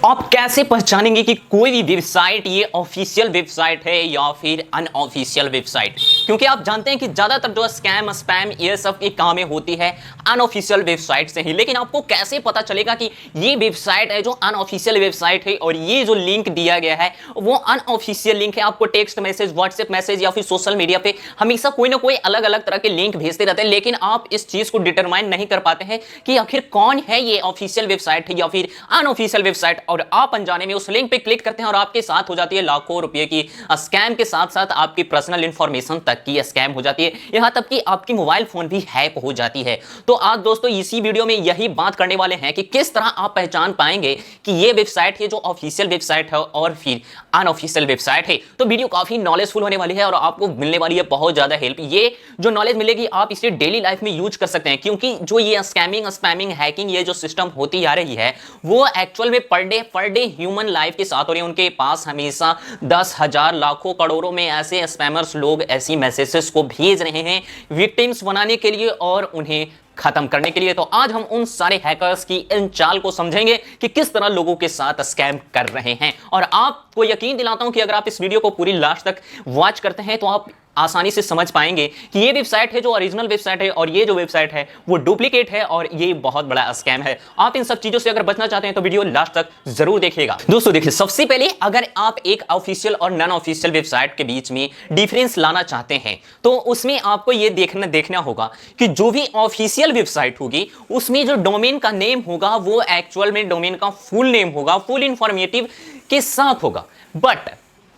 आप कैसे पहचानेंगे कि कोई भी वेबसाइट ये ऑफिशियल वेबसाइट है या फिर अनऑफिशियल वेबसाइट? क्योंकि आप जानते हैं कि ज्यादातर जो स्कैम स्पैम ये सब की कामें होती है अनऑफिशियल वेबसाइट से ही। लेकिन आपको कैसे पता चलेगा कि ये वेबसाइट है जो अनऑफिशियल वेबसाइट है और ये जो लिंक दिया गया है वो अनऑफिशियल लिंक है? आपको टेक्स्ट मैसेज, व्हाट्सएप मैसेज या फिर सोशल मीडिया पे हमेशा कोई ना कोई अलग अलग तरह के लिंक भेजते रहते हैं, लेकिन आप इस चीज को डिटरमाइन नहीं कर पाते हैं कि आखिर कौन है ये ऑफिशियल वेबसाइट है या फिर अनऑफिशियल वेबसाइट। और आप अनजाने में उस लिंक पे क्लिक करते हैं और आपके साथ हो जाती है लाखों रुपए की स्कैम के साथ साथ आपकी पर्सनल इंफॉर्मेशन तक की स्कैम हो जाती है, यहां तक कि आपकी मोबाइल फोन भी हैक हो जाती है। तो आज दोस्तों इसी वीडियो में यही बात करने वाले हैं कि किस तरह आप पहचान पाएंगे कि ये वेबसाइट है जो ऑफिशियल वेबसाइट है और फिर अनऑफिशियल वेबसाइट है। तो वीडियो काफी नॉलेजफुल होने वाली है और आपको मिलने वाली है बहुत ज्यादा हेल्प। ये जो नॉलेज मिलेगी आप इसे डेली लाइफ में यूज कर सकते हैं, क्योंकि जो ये स्कैमिंग स्पैमिंग हैकिंग ये जो सिस्टम होती आ रही है वो एक्चुअल में पर डे ह्यूमन लाइफ के साथ हो रही है। उनके पास हमेशा 10,000 लाखों करोड़ों में ऐसे स्पैमर्स लोग ऐसी मैसेजेस को भेज रहे हैं विक्टिम्स बनाने के लिए और उन्हें खत्म करने के लिए। तो आज हम उन सारे हैकर्स की इन चाल को समझेंगे कि किस तरह लोगों के साथ स्कैम कर रहे हैं। और आपको यकीन दिलाता हूं कि अगर आप इस वीडियो को पूरी लास्ट तक वॉच करते हैं तो आप आसानी से समझ पाएंगे कि ये वेबसाइट है जो ओरिजिनल वेबसाइट है और ये जो वेबसाइट है वो डुप्लीकेट है और ये बहुत बड़ा स्कैम है। आप इन सब चीजों से अगर बचना चाहते हैं तो वीडियो लास्ट तक जरूर देखिएगा। दोस्तों देखिए, सबसे पहले अगर आप एक ऑफिशियल और नॉन ऑफिशियल वेबसाइट के बीच में डिफरेंस लाना चाहते हैं तो उसमें आपको ये देखना होगा कि जो भी ऑफिशियल वेबसाइट होगी उसमें जो डोमेन का नेम होगा वो एक्चुअल में डोमेन का फुल नेम होगा, फुल इंफॉर्मेटिव के साथ होगा। बट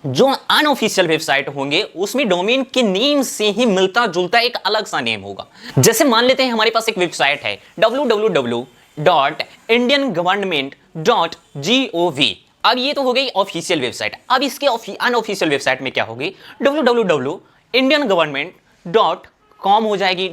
जो अनऑफिशियल वेबसाइट होंगे उसमें डोमेन के नेम से ही मिलता जुलता एक अलग सा नेम होगा। जैसे मान लेते हैं हमारे पास एक वेबसाइट है www.indiangovernment.gov। अब ये तो हो गई ऑफिशियल वेबसाइट। अब इसके अनऑफिशियल वेबसाइट में क्या होगी? www.indiangovernment.com हो जाएगी,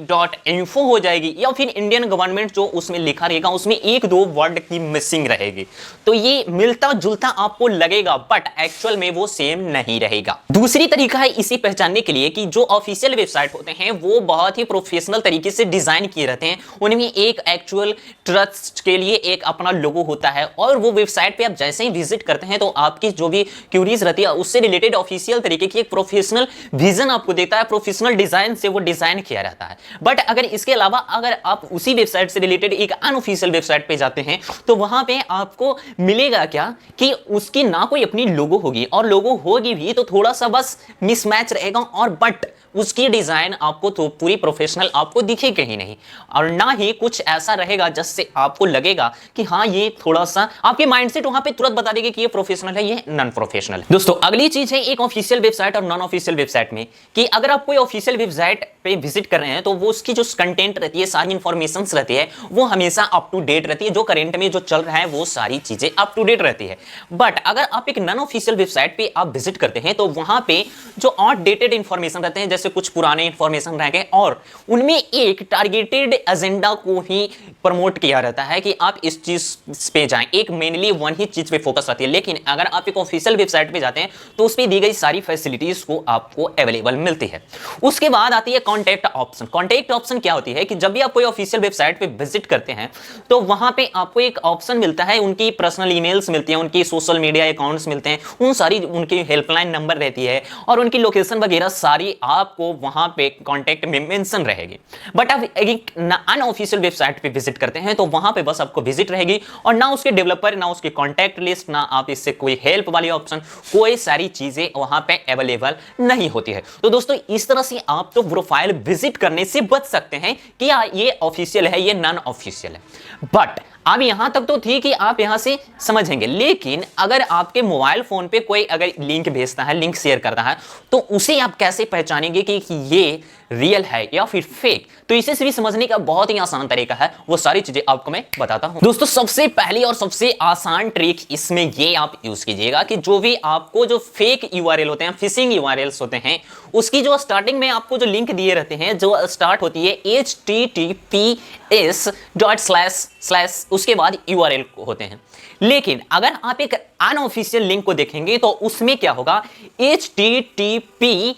.info हो जाएगी, या फिर इंडियन गवर्नमेंट जो उसमें लिखा रहेगा उसमें एक दो वर्ड की मिसिंग रहेगी। तो ये मिलता जुलता आपको लगेगा बट एक्चुअल में वो सेम नहीं रहेगा। दूसरी तरीका है इसे पहचानने के लिए कि जो ऑफिशियल वेबसाइट होते हैं वो बहुत ही प्रोफेशनल तरीके से डिजाइन किए रहते हैं। उनमें एक एक्चुअल ट्रस्ट के लिए एक अपना लोगो होता है और वो वेबसाइट पे आप जैसे ही विजिट करते हैं तो आपकी जो भी क्यूरीज रहती है उससे रिलेटेड ऑफिशियल तरीके की एक प्रोफेशनल विजन आपको देता है, प्रोफेशनल डिजाइन से वो डिजाइन किया रहता है। बट अगर इसके अलावा अगर आप उसी वेबसाइट से रिलेटेड एक अनऑफिशियल वेबसाइट पे जाते हैं तो वहां पे आपको मिलेगा क्या कि उसकी ना कोई अपनी लोगो होगी और लोगो होगी भी तो थोड़ा सा बस मिसमैच रहेगा, और बट उसकी डिजाइन आपको तो पूरी प्रोफेशनल आपको दिखेगी ही नहीं और ना ही कुछ ऐसा रहेगा जिससे आपको लगेगा कि हाँ ये थोड़ा सा आपके माइंडसेट वहां पे तुरंत बता देगा कि ये प्रोफेशनल है, ये नॉन प्रोफेशनल है। दोस्तों अगली चीज है एक ऑफिशियल वेबसाइट और नॉन ऑफिशियल वेबसाइट में कि अगर आप कोई ऑफिशियल वेबसाइट पे विजिट कर रहे हैं तो वो उसकी जो कंटेंट रहती है, सारी इंफॉर्मेशन रहती है वो हमेशा अप टू डेट रहती है। जो करंट में जो चल रहा है वो सारी चीजें अप टू डेट रहती है। बट अगर आप एक नॉन ऑफिशियल वेबसाइट पे आप विजिट करते हैं तो वहां पे जो आउटडेटेड इंफॉर्मेशन रहते हैं, जैसे कुछ पुराने इंफॉर्मेशन रह गए और उनमें एक टारगेटेड एजेंडा को ही प्रमोट किया रहता है कि आप इस चीज पे जाएं, एक मेनली वन ही चीज पे फोकस रहती है। लेकिन अगर आप एक ऑफिशियल वेबसाइट पे जाते हैं तो उस पे दी गई सारी फैसिलिटीज को आपको अवेलेबल मिलती है। उसके बाद आती है कॉन्टैक्ट ऑप्शन। कॉन्टैक्ट ऑप्शन क्या होती है कि जब भी आप कोई ऑफिशियल वेबसाइट पे विजिट करते हैं तो वहां पे आपको एक ऑप्शन मिलता है, उनकी पर्सनल ईमेल्स मिलती हैं, उनकी सोशल मीडिया अकाउंट्स मिलते हैं, उन सारी उनकी हेल्पलाइन नंबर रहती है और उनकी लोकेशन वगैरह सारी आपको वहां पे कांटेक्ट में मेंशन रहेगी। बट अब एक अनऑफिशियल वेबसाइट पे विजिट करते हैं तो वहां पे बस आपको विजिट रहेगी और ना उसके डेवलपर, ना उसके कांटेक्ट लिस्ट, ना आप इससे कोई हेल्प वाली ऑप्शन, कोई सारी चीजें वहां पे अवेलेबल नहीं होती है। तो दोस्तों इस तरह से आप तो प्रोफाइल विजिट करने से बच सकते हैं कि ये ऑफिशियल है, ये नॉन ऑफिशियल है। बट अब यहां तक तो थी कि आप यहां से समझेंगे, लेकिन अगर आपके मोबाइल फोन पे कोई अगर लिंक भेजता है, लिंक शेयर करता है तो उसे आप कैसे पहचानेंगे कि ये रियल है या फिर फेक? तो इसे भी समझने का बहुत ही आसान तरीका है, वो सारी चीजें आपको मैं बताता हूं। दोस्तों सबसे पहली और सबसे आसान ट्रिक इसमें ये आप यूज कीजिएगा कि जो भी आपको जो फेक यूआरएल होते हैं, फिशिंग यूआरएल्स होते हैं, उसकी जो स्टार्टिंग में आपको जो लिंक दिए रहते हैं जो स्टार्ट होती है https:// उसके बाद यूआरएल होते हैं। लेकिन अगर आप एक अनऑफिशियल लिंक को देखेंगे तो उसमें क्या होगा, http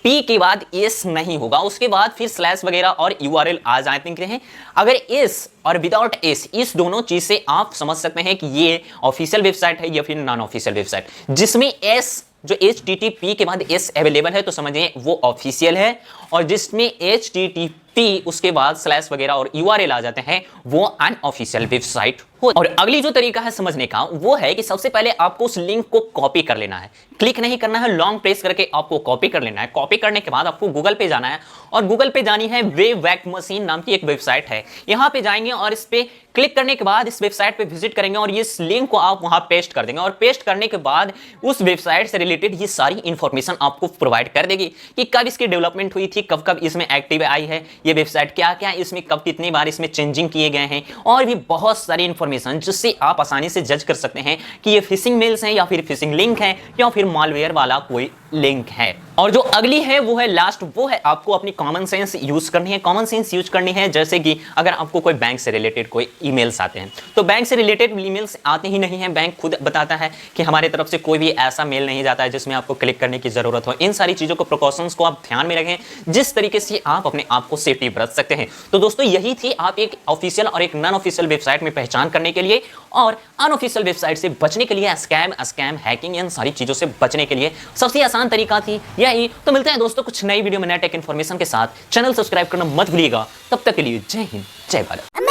पी के बाद एस नहीं होगा, उसके बाद फिर स्लैश वगैरह और यूआरएल आ जाते हैं। अगर एस और विदाउट एस, इस दोनों चीज से आप समझ सकते हैं कि ये ऑफिशियल वेबसाइट है या फिर नॉन ऑफिशियल वेबसाइट। जिसमें एस, जो HTTP के बाद एस अवेलेबल है तो समझिए वो ऑफिशियल है, और जिसमें HTTP उसके बाद स्लैश वगैरह और URL आ जाते हैं वो अनऑफिशियल वेबसाइट हो। और अगली जो तरीका है समझने का वो है कि सबसे पहले आपको उस लिंक को कॉपी कर लेना है, क्लिक नहीं करना है, लॉन्ग प्रेस करके आपको कॉपी कर लेना है। कॉपी करने के बाद आपको गूगल पे जाना है, और गूगल पे जानी है वेवैक मशीन नाम की एक वेबसाइट है। यहां पे जाएंगे और इस पे क्लिक करने के बाद इस वेबसाइट पे विजिट करेंगे और इस लिंक को आप वहां पेस्ट कर देंगे, और पेस्ट करने के बाद उस वेबसाइट से रिलेटेड ये सारी इंफॉर्मेशन आपको प्रोवाइड कर देगी कि कब इसकी डेवलपमेंट हुई थी, कब कब इसमें एक्टिव आई है ये वेबसाइट, क्या क्या इसमें कब कितनी बार इसमें चेंजिंग किए गए हैं, और भी बहुत सारी इंफॉर्मेशन जिससे आप आसानी से जज कर सकते हैं कि ये फिशिंग मेल्स हैं या फिर फिशिंग लिंक है या फिर मालवेयर वाला कोई लिंक है। और जो अगली है वो है लास्ट, वो है आपको अपनी कॉमन सेंस यूज करनी है। कॉमन सेंस यूज करनी है जैसे कि अगर आपको कोई बैंक से रिलेटेड कोई ईमेल्स आते हैं तो बैंक से रिलेटेड ईमेल्स आते ही नहीं है, बैंक खुद बताता है कि हमारे तरफ से कोई भी ऐसा मेल नहीं जाता है जिसमें आपको क्लिक करने की जरूरत हो। इन सारी चीजों को, प्रिकॉशंस को आप ध्यान में रखें जिस तरीके से आप अपने आप को सेफ्टी बरत सकते हैं। तो दोस्तों यही थी आप एक ऑफिशियल और एक नॉन ऑफिशियल वेबसाइट में पहचान करने के लिए और अनऑफिशियल वेबसाइट से बचने के लिए, स्कैम हैकिंग इन सारी चीजों से बचने के लिए सबसे आसान तरीका थी यही। तो मिलते हैं दोस्तों कुछ नई वीडियो में नए टेक इन्फॉर्मेशन के साथ। चैनल सब्सक्राइब करना मत भूलिएगा। तब तक के लिए जय हिंद, जय भारत।